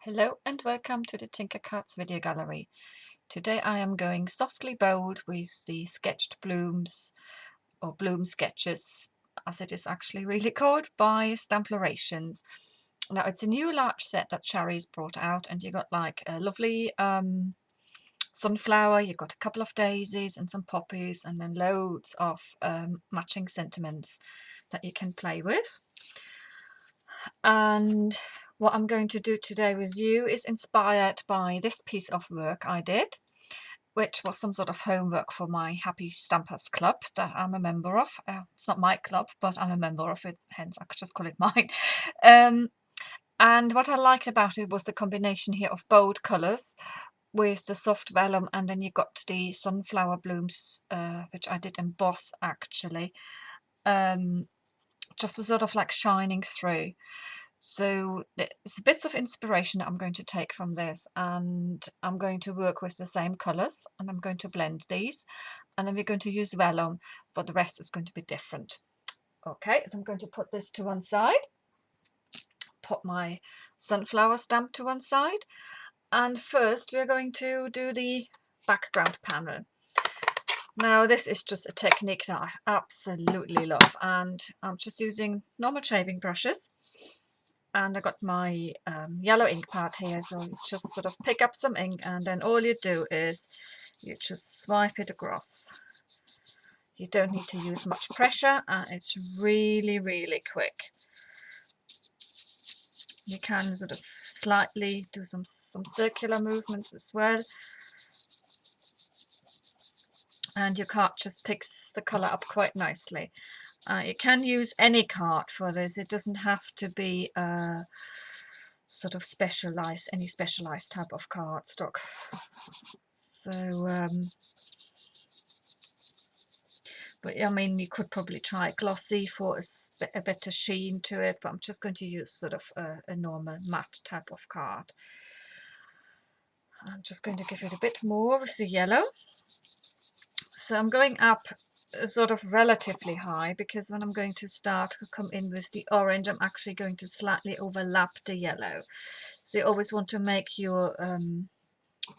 Hello and welcome to the Tinkercats video gallery. Today I am going softly bold with the sketched blooms, or bloom sketches as it is actually really called, by STAMPlorations. Now it's a new large set that Cherry's brought out, and you got like a lovely sunflower, you've got a couple of daisies and some poppies, and then loads of matching sentiments that you can play with. And what I'm going to do today with you is inspired by this piece of work I did, which was some sort of homework for my Happy Stampers Club that I'm a member of. It's not my club, but I'm a member of it, hence I could just call it mine. And what I liked about it was the combination here of bold colours with the soft vellum, and then you got the sunflower blooms, which I did emboss actually, just a sort of like shining through. So there's bits of inspiration that I'm going to take from this, and I'm going to work with the same colours, and I'm going to blend these, and then we're going to use vellum, but the rest is going to be different. Okay, so I'm going to put this to one side, put my sunflower stamp to one side, and first we're going to do the background panel. Now this is just a technique that I absolutely love, and I'm just using normal shaving brushes. And I got my yellow ink pad here, so you just sort of pick up some ink, and then all you do is you just swipe it across. You don't need to use much pressure, and it's really quick. You can sort of slightly do some circular movements as well, and your card just picks the colour up quite nicely. You can use any card for this. It doesn't have to be sort of any specialized type of cardstock. So but I mean, you could probably try glossy for a better sheen to it, but I'm just going to use sort of a normal matte type of card. I'm just going to give it a bit more with the yellow. So I'm going up sort of relatively high, because when I'm going to start to come in with the orange, I'm actually going to slightly overlap the yellow. So you always want to make your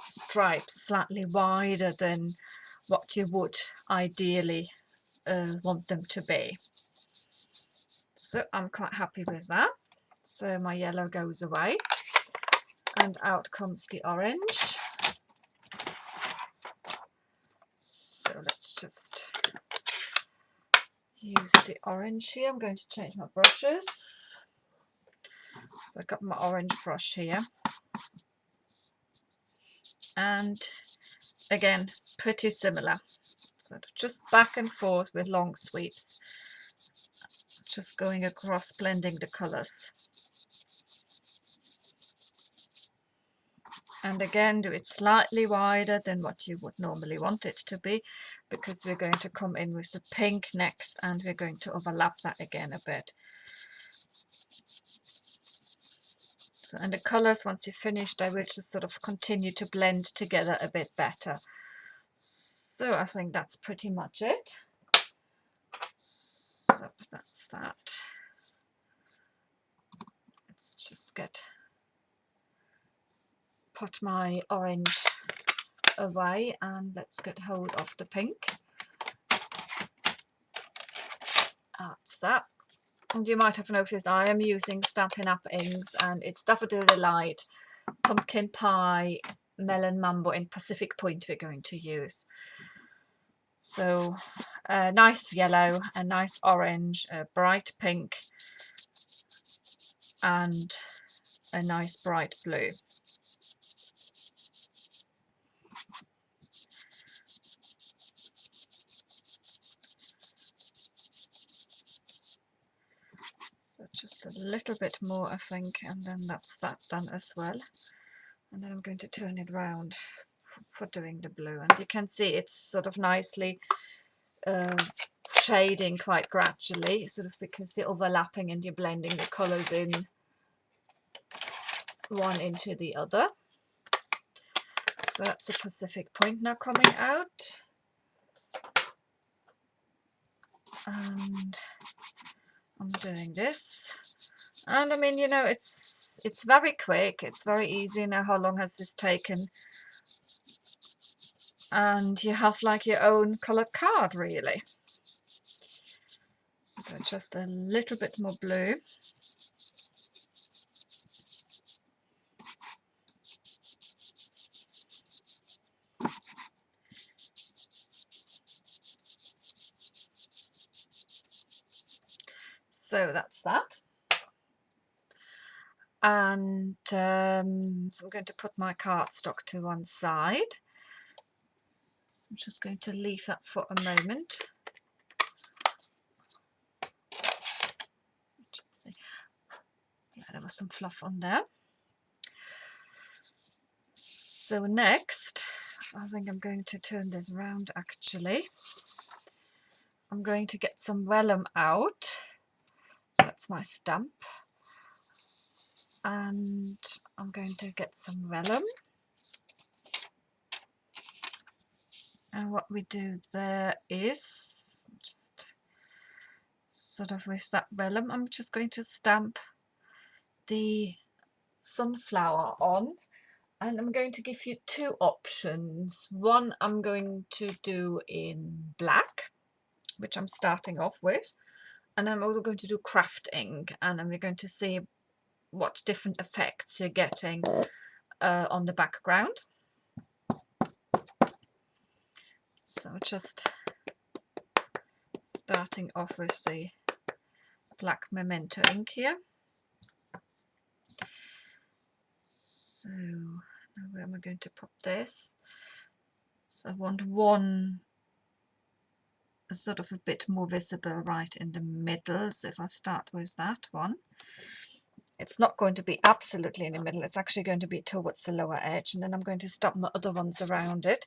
stripes slightly wider than what you would ideally want them to be. So I'm quite happy with that. So my yellow goes away, and out comes the orange. So let's just use the orange here. I'm going to change my brushes. So I've got my orange brush here, and again pretty similar, so just back and forth with long sweeps, just going across, blending the colours. And again, do it slightly wider than what you would normally want it to be, because we're going to come in with the pink next, and we're going to overlap that again a bit. So, and the colours, once you've finished, they will just sort of continue to blend together a bit better. So I think that's pretty much it. So that's that. Let's just put my orange away, and let's get hold of the pink. That's that. And you might have noticed I am using Stampin' Up! Inks, and it's Daffodil Delight, Pumpkin Pie, Melon Mambo, and Pacific Point we're going to use. So a nice yellow, a nice orange, a bright pink, and a nice bright blue. So just a little bit more, I think, and then that's that done as well. And then I'm going to turn it round for doing the blue, and you can see it's sort of nicely shading quite gradually, sort of because you're overlapping and you're blending the colours in one into the other. So that's the Pacific Point now coming out. And I'm doing this, and I mean, you know, it's it's very quick, it's very easy. Now, how long has this taken? And you have like your own coloured card, really. So just a little bit more blue. So that's that. And so I'm going to put my cardstock to one side. I'm just going to leave that for a moment. Just see. Yeah, there was some fluff on there. So next, I think I'm going to turn this round actually. I'm going to get some vellum out. So that's my stamp. And I'm going to get some vellum. And what we do there is just sort of with that vellum, I'm just going to stamp the sunflower on. And I'm going to give you two options. One I'm going to do in black, which I'm starting off with. And I'm also going to do craft ink, and then we're going to see what different effects you're getting on the background. So just starting off with the black memento ink here. So now where am I going to put this? So I want one sort of a bit more visible right in the middle. So if I start with that one, it's not going to be absolutely in the middle, it's actually going to be towards the lower edge, and then I'm going to stamp my other ones around it.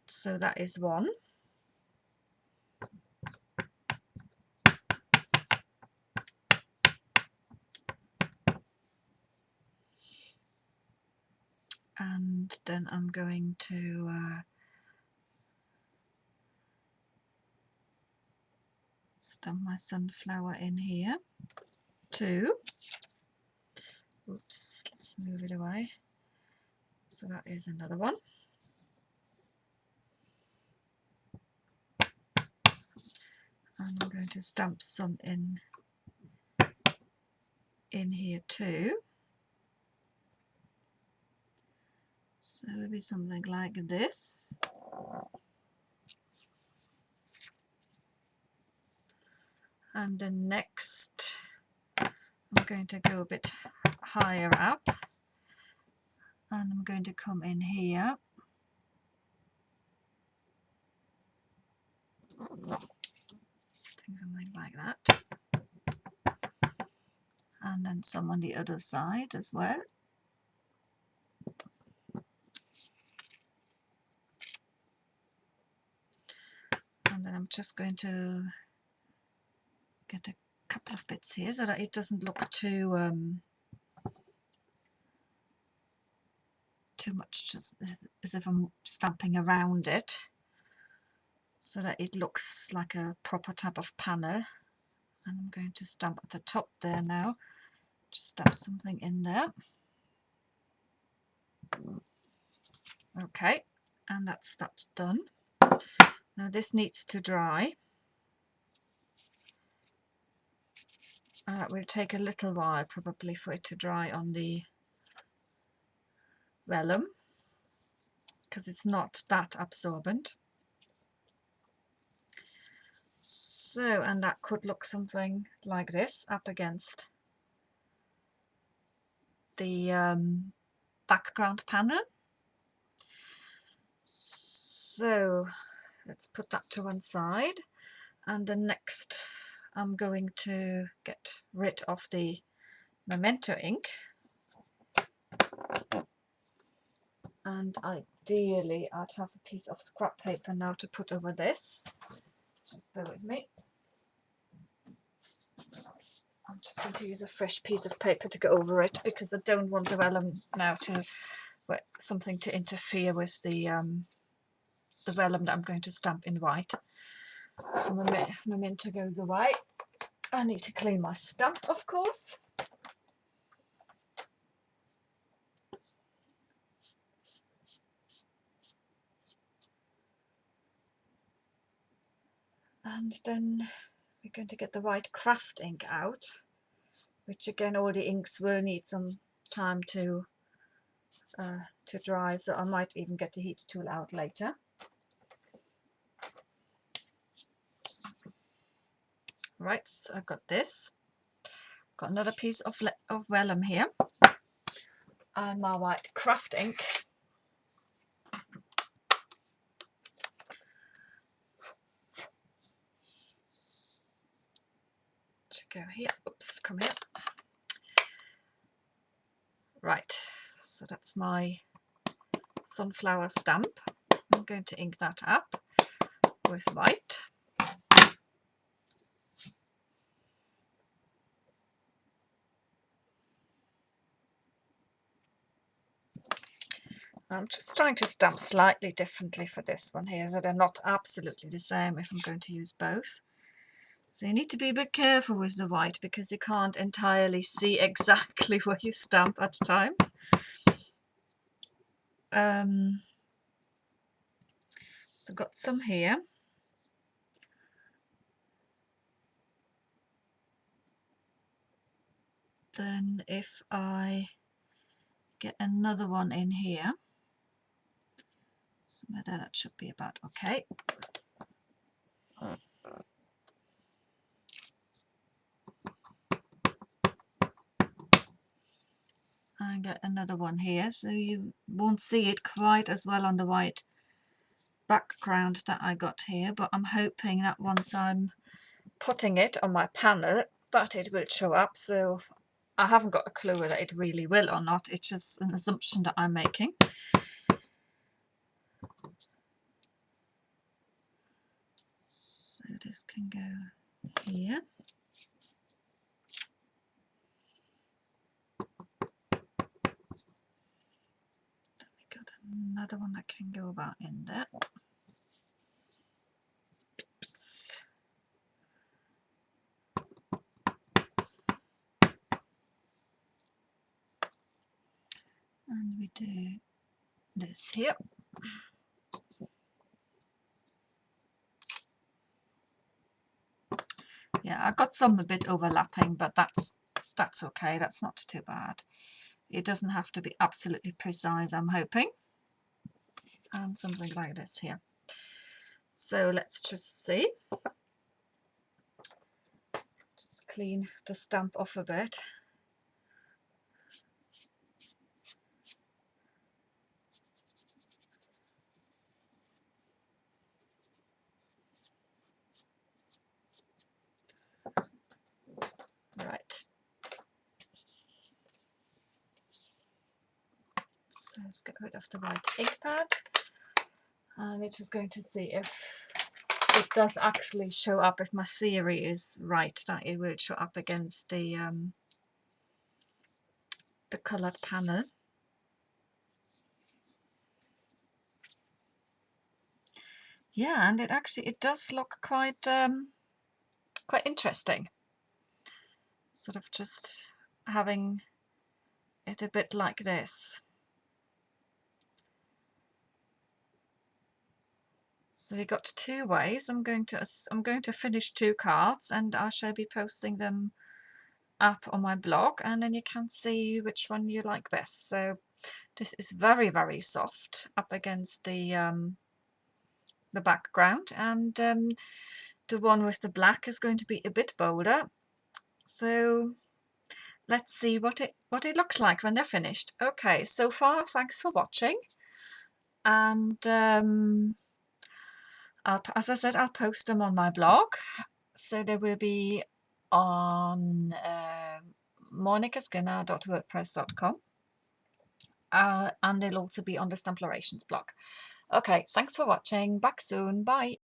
So that is one. And then I'm going to stamp my sunflower in here. Two. Oops, let's move it away. So that is another one. And I'm going to stamp some in here too. So maybe something like this. And then next I'm going to go a bit higher up, and I'm going to come in here. Something like that. And then some on the other side as well. And then I'm just going to get a couple of bits here so that it doesn't look too much just as if I'm stamping around it, so that it looks like a proper type of panel. And I'm going to stamp at the top there now, just stamp something in there. Okay, and that's done. Now this needs to dry. It will take a little while probably for it to dry on the vellum, because it's not that absorbent. So, and that could look something like this up against the background panel. So let's put that to one side, and then next I'm going to get rid of the memento ink, and ideally I'd have a piece of scrap paper now to put over this. Just bear with me. I'm just going to use a fresh piece of paper to go over it, because I don't want the vellum now to something to interfere with the vellum that I'm going to stamp in white. So my memento goes away. I need to clean my stamp, of course. And then we're going to get the white craft ink out, which again, all the inks will need some time to dry, so I might even get the heat tool out later. Right, so I've got this. Got another piece of vellum here, and my white craft ink. To go here. Oops, come here. Right, so that's my sunflower stamp. I'm going to ink that up with white. I'm just trying to stamp slightly differently for this one here, so they're not absolutely the same if I'm going to use both. So you need to be a bit careful with the white because you can't entirely see exactly where you stamp at times. So I've got some here. Then if I get another one in here, so that should be about okay. And get another one here, so you won't see it quite as well on the white background that I got here, but I'm hoping that once I'm putting it on my panel that it will show up. So I haven't got a clue whether it really will or not, it's just an assumption that I'm making. So this can go here. Then we got another one that can go about in there. Oops. And we do this here. Yeah, I got some a bit overlapping, but that's okay, that's not too bad. It doesn't have to be absolutely precise, I'm hoping. And something like this here. So let's just see. Just clean the stamp off a bit. Right. So let's get rid of the white ink pad. And we're just going to see if it does actually show up, if my theory is right, that it will show up against the coloured panel. Yeah, and it does look quite quite interesting. Sort of just having it a bit like this. So we got two ways. I'm going to finish 2 cards, and I shall be posting them up on my blog, and then you can see which one you like best. So this is very, very soft up against the background, and the one with the black is going to be a bit bolder. So let's see what it looks like when they're finished. Okay, so far thanks for watching, and as I said, I'll post them on my blog. So they will be on monicaskinner.wordpress.com, and they'll also be on the STAMPlorations blog. Okay, thanks for watching. Back soon. Bye.